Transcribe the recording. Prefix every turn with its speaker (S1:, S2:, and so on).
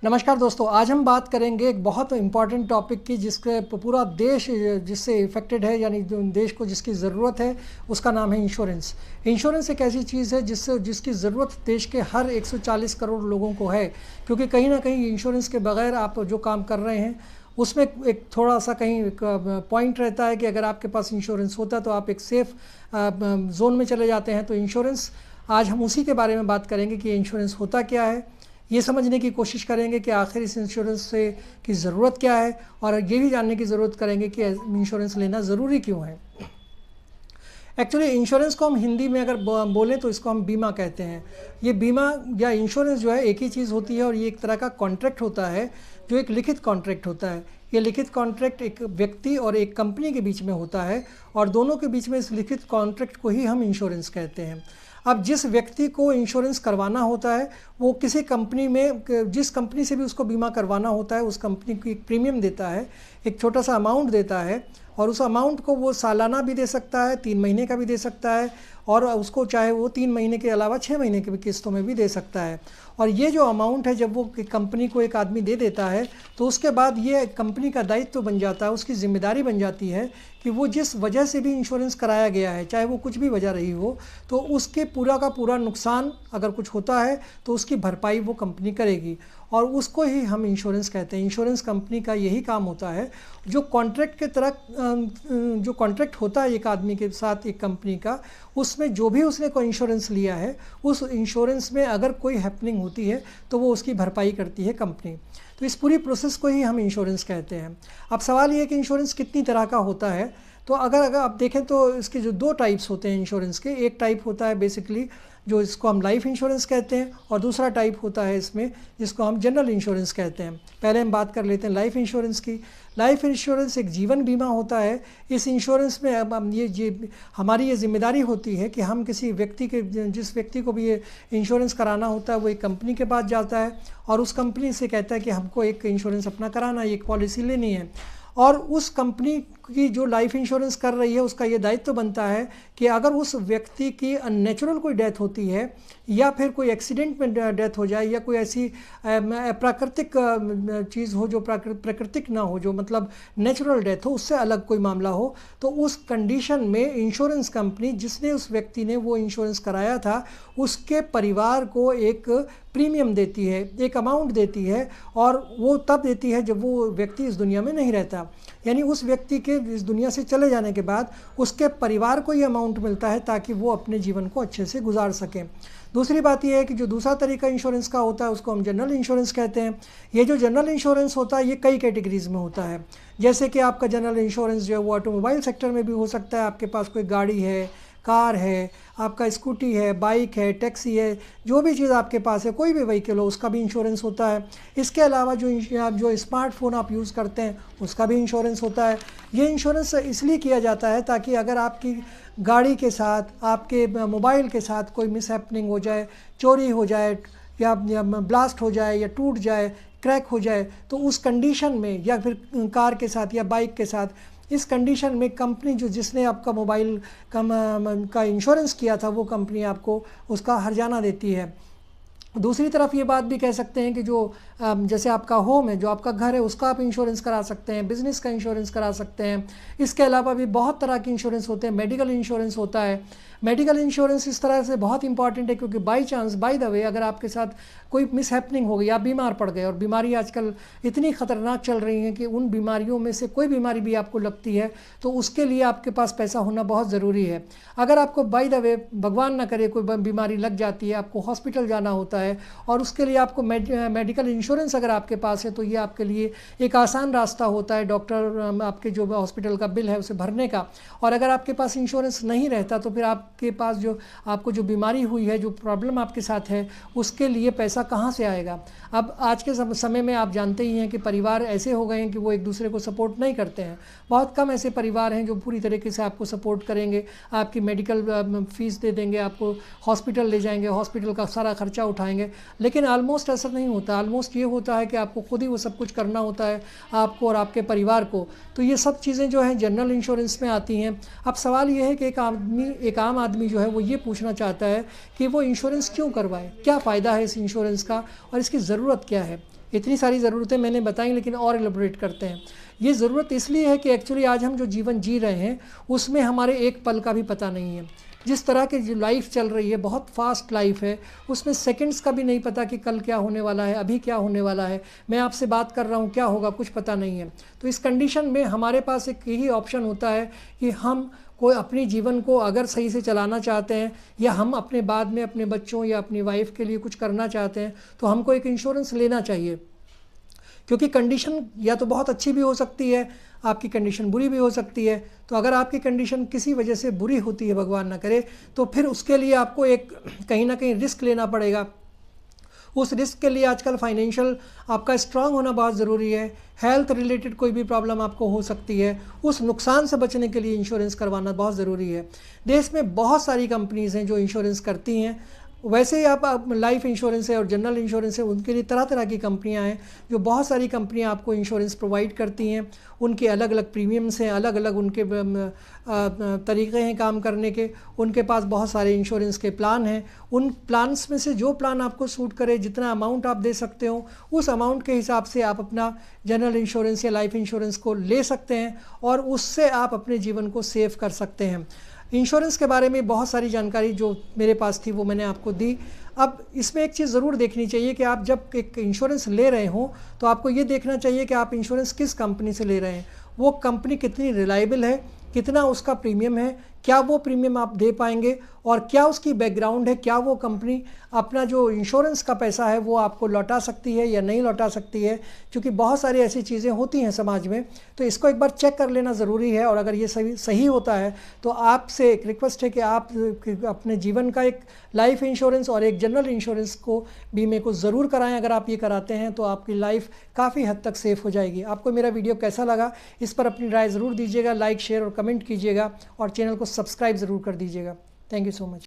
S1: नमस्कार दोस्तों, आज हम बात करेंगे एक बहुत इम्पॉर्टेंट टॉपिक की जिसके पूरा देश जिससे इफ़ेक्टेड है, यानी जो देश को जिसकी ज़रूरत है उसका नाम है इंश्योरेंस। इंश्योरेंस एक ऐसी चीज़ है जिसकी ज़रूरत देश के हर 140 करोड़ लोगों को है, क्योंकि कहीं ना कहीं इंश्योरेंस के बगैर आप जो काम कर रहे हैं उसमें एक थोड़ा सा कहीं पॉइंट रहता है कि अगर आपके पास इंश्योरेंस होता तो आप एक सेफ़ जोन में चले जाते हैं। तो इंश्योरेंस, आज हम उसी के बारे में बात करेंगे कि इंश्योरेंस होता क्या है, ये समझने की कोशिश करेंगे कि आखिर इस इंश्योरेंस से की ज़रूरत क्या है, और ये भी जानने की ज़रूरत करेंगे कि इंश्योरेंस लेना ज़रूरी क्यों है। एक्चुअली इंश्योरेंस को हम हिंदी में अगर बोलें तो इसको हम बीमा कहते हैं। ये बीमा या इंश्योरेंस जो है एक ही चीज़ होती है, और ये एक तरह का कॉन्ट्रैक्ट होता है जो एक लिखित कॉन्ट्रैक्ट होता है। ये लिखित कॉन्ट्रैक्ट एक व्यक्ति और एक कंपनी के बीच में होता है, और दोनों के बीच में इस लिखित कॉन्ट्रैक्ट को ही हम इंश्योरेंस कहते हैं। अब जिस व्यक्ति को इंश्योरेंस करवाना होता है वो किसी कंपनी में, जिस कंपनी से भी उसको बीमा करवाना होता है उस कंपनी को एक प्रीमियम देता है, एक छोटा सा अमाउंट देता है, और उस अमाउंट को वो सालाना भी दे सकता है, 3 महीने का भी दे सकता है, और उसको चाहे वो 3 महीने के अलावा 6 महीने की भी किस्तों में भी दे सकता है। और ये जो अमाउंट है जब वो कंपनी को एक आदमी दे देता है तो उसके बाद ये कंपनी का दायित्व बन जाता है, उसकी जिम्मेदारी बन जाती है कि वो जिस वजह से भी इंश्योरेंस कराया गया है, चाहे वो कुछ भी वजह रही हो, तो उसके पूरा का पूरा नुकसान अगर कुछ होता है तो उसकी भरपाई वो कंपनी करेगी, और उसको ही हम इंश्योरेंस कहते हैं। इंश्योरेंस कंपनी का यही काम होता है। जो कॉन्ट्रैक्ट के तरह जो कॉन्ट्रैक्ट होता है एक आदमी के साथ एक कंपनी का, उसमें जो भी उसने कोई इंश्योरेंस लिया है उस इंश्योरेंस में अगर कोई हैपनिंग होती है तो वो उसकी भरपाई करती है कंपनी। तो इस पूरी प्रोसेस को ही हम इंश्योरेंस कहते हैं। अब सवाल ये है कि इंश्योरेंस कितनी तरह का होता है। तो अगर आप देखें तो इसके जो 2 टाइप्स होते हैं इंश्योरेंस के, एक टाइप होता है बेसिकली जो इसको हम लाइफ इंश्योरेंस कहते हैं, और दूसरा टाइप होता है इसमें जिसको हम जनरल इंश्योरेंस कहते हैं। पहले हम बात कर लेते हैं लाइफ इंश्योरेंस की। लाइफ इंश्योरेंस एक जीवन बीमा होता है। इस इंश्योरेंस में अब हम ये हमारी ये जिम्मेदारी होती है कि हम किसी व्यक्ति के, जिस व्यक्ति को भी ये इंश्योरेंस कराना होता है वो एक कंपनी के पास जाता है और उस कंपनी से कहता है कि हमको एक इंश्योरेंस अपना कराना है, एक पॉलिसी लेनी है, और उस कंपनी की जो लाइफ इंश्योरेंस कर रही है उसका ये दायित्व बनता है कि अगर उस व्यक्ति की अननेचुरल कोई डेथ होती है, या फिर कोई एक्सीडेंट में डेथ हो जाए, या कोई ऐसी प्राकृतिक चीज़ हो जो प्राकृतिक ना हो, जो मतलब नेचुरल डेथ हो, उससे अलग कोई मामला हो, तो उस कंडीशन में इंश्योरेंस कंपनी जिसने उस व्यक्ति ने वो इंश्योरेंस कराया था उसके परिवार को एक प्रीमियम देती है, एक अमाउंट देती है, और वो तब देती है जब वो व्यक्ति इस दुनिया में नहीं रहता। यानी उस व्यक्ति के इस दुनिया से चले जाने के बाद उसके परिवार को ये अमाउंट मिलता है ताकि वो अपने जीवन को अच्छे से गुजार सकें। दूसरी बात यह है कि जो दूसरा तरीका इंश्योरेंस का होता है उसको हम जनरल इंश्योरेंस कहते हैं। ये जो जनरल इंश्योरेंस होता है ये कई कैटेगरीज़ में होता है। जैसे कि आपका जनरल इंश्योरेंस जो है वो ऑटोमोबाइल सेक्टर में भी हो सकता है। आपके पास कोई गाड़ी है, कार है, आपका स्कूटी है, बाइक है, टैक्सी है, जो भी चीज़ आपके पास है, कोई भी व्हीकल हो उसका भी इंश्योरेंस होता है। इसके अलावा जो स्मार्टफोन आप यूज़ करते हैं उसका भी इंश्योरेंस होता है। ये इंश्योरेंस इसलिए किया जाता है ताकि अगर आपकी गाड़ी के साथ, आपके मोबाइल के साथ कोई मिसहैपनिंग हो जाए, चोरी हो जाए, या ब्लास्ट हो जाए, या टूट जाए, क्रैक हो जाए, तो उस कंडीशन में, या फिर कार के साथ या बाइक के साथ, इस कंडीशन में कंपनी जो जिसने आपका मोबाइल का इंश्योरेंस किया था वो कंपनी आपको उसका हर्जाना देती है। दूसरी तरफ ये बात भी कह सकते हैं कि जो जैसे आपका होम है, जो आपका घर है, उसका आप इंश्योरेंस करा सकते हैं, बिज़नेस का इंश्योरेंस करा सकते हैं। इसके अलावा भी बहुत तरह के इंश्योरेंस होते हैं। मेडिकल इंश्योरेंस होता है। मेडिकल इंश्योरेंस इस तरह से बहुत इंपॉर्टेंट है क्योंकि by chance, by the way, अगर आपके साथ कोई मिसहैपनिंग हो गई, आप बीमार पड़ गए, और बीमारी आजकल इतनी ख़तरनाक चल रही है कि उन बीमारियों में से कोई बीमारी भी आपको लगती है तो उसके लिए आपके पास पैसा होना बहुत ज़रूरी है। अगर आपको बाय द वे, भगवान ना करे, कोई बीमारी लग जाती है, आपको हॉस्पिटल जाना होता है, और उसके लिए आपको मेडिकल इंश्योरेंस अगर आपके पास है तो ये आपके लिए एक आसान रास्ता होता है डॉक्टर आपके जो हॉस्पिटल का बिल है उसे भरने का। और अगर आपके पास इंश्योरेंस नहीं रहता तो फिर आपके पास जो आपको जो बीमारी हुई है, जो प्रॉब्लम आपके साथ है, उसके लिए पैसा कहाँ से आएगा। अब आज के समय में आप जानते ही हैं कि परिवार ऐसे हो गए हैं कि वो एक दूसरे को सपोर्ट नहीं करते हैं। बहुत कम ऐसे परिवार हैं जो पूरी तरीके से आपको सपोर्ट करेंगे, आपकी मेडिकल फीस दे देंगे, आपको हॉस्पिटल ले जाएंगे, हॉस्पिटल का सारा खर्चा उठाएंगे। लेकिन ऑलमोस्ट ऐसा नहीं होता। ऑलमोस्ट ये होता है कि आपको खुद ही वो सब कुछ करना होता है, आपको और आपके परिवार को। तो ये सब चीज़ें जो हैं जनरल इंश्योरेंस में आती हैं। अब सवाल ये है कि एक आम आदमी जो है वो ये पूछना चाहता है कि वो इंश्योरेंस क्यों करवाए, क्या फ़ायदा है इस इंश्योरेंस का, और इसकी ज़रूरत क्या है। इतनी सारी ज़रूरतें मैंने बताई, लेकिन और एलोबरेट करते हैं। ये ज़रूरत इसलिए है कि एक्चुअली आज हम जो जीवन जी रहे हैं उसमें हमारे एक पल का भी पता नहीं है। जिस तरह की जो लाइफ चल रही है, बहुत फास्ट लाइफ है, उसमें सेकंड्स का भी नहीं पता कि कल क्या होने वाला है, अभी क्या होने वाला है, मैं आपसे बात कर रहा हूँ क्या होगा कुछ पता नहीं है। तो इस कंडीशन में हमारे पास एक यही ऑप्शन होता है कि हम कोई अपनी जीवन को अगर सही से चलाना चाहते हैं, या हम अपने बाद में अपने बच्चों या अपनी वाइफ के लिए कुछ करना चाहते हैं, तो हमको एक इंश्योरेंस लेना चाहिए। क्योंकि कंडीशन या तो बहुत अच्छी भी हो सकती है, आपकी कंडीशन बुरी भी हो सकती है। तो अगर आपकी कंडीशन किसी वजह से बुरी होती है, भगवान ना करे, तो फिर उसके लिए आपको एक कहीं ना कहीं रिस्क लेना पड़ेगा। उस रिस्क के लिए आजकल फाइनेंशियल आपका स्ट्रांग होना बहुत ज़रूरी है। हेल्थ रिलेटेड कोई भी प्रॉब्लम आपको हो सकती है, उस नुकसान से बचने के लिए इंश्योरेंस करवाना बहुत ज़रूरी है। देश में बहुत सारी कंपनीज़ हैं जो इंश्योरेंस करती हैं। वैसे ही आप लाइफ इंश्योरेंस है और जनरल इंश्योरेंस है, उनके लिए तरह तरह की कंपनियां हैं, जो बहुत सारी कंपनियां आपको इंश्योरेंस प्रोवाइड करती हैं। उनके अलग अलग प्रीमियम्स हैं, अलग अलग उनके तरीक़े हैं काम करने के। उनके पास बहुत सारे इंश्योरेंस के प्लान हैं। उन प्लान्स में से जो प्लान आपको सूट करे, जितना अमाउंट आप दे सकते हो, उस अमाउंट के हिसाब से आप अपना जनरल इंश्योरेंस या लाइफ इंश्योरेंस को ले सकते हैं और उससे आप अपने जीवन को सेव कर सकते हैं। इंश्योरेंस के बारे में बहुत सारी जानकारी जो मेरे पास थी वो मैंने आपको दी। अब इसमें एक चीज़ ज़रूर देखनी चाहिए कि आप जब एक इंश्योरेंस ले रहे हो तो आपको ये देखना चाहिए कि आप इंश्योरेंस किस कंपनी से ले रहे हैं, वो कंपनी कितनी रिलायबल है, कितना उसका प्रीमियम है, क्या वो प्रीमियम आप दे पाएंगे, और क्या उसकी बैकग्राउंड है, क्या वो कंपनी अपना जो इंश्योरेंस का पैसा है वो आपको लौटा सकती है या नहीं लौटा सकती है। क्योंकि बहुत सारी ऐसी चीज़ें होती हैं समाज में, तो इसको एक बार चेक कर लेना ज़रूरी है। और अगर ये सही होता है तो आपसे एक रिक्वेस्ट है कि आप अपने जीवन का एक लाइफ इंश्योरेंस और एक जनरल इंश्योरेंस को बीमे को ज़रूर कराएं। अगर आप ये कराते हैं तो आपकी लाइफ काफ़ी हद तक सेफ हो जाएगी। आपको मेरा वीडियो कैसा लगा इस पर अपनी राय ज़रूर दीजिएगा, लाइक शेयर और कमेंट कीजिएगा, और चैनल को सब्सक्राइब ज़रूर कर दीजिएगा। Thank you so much.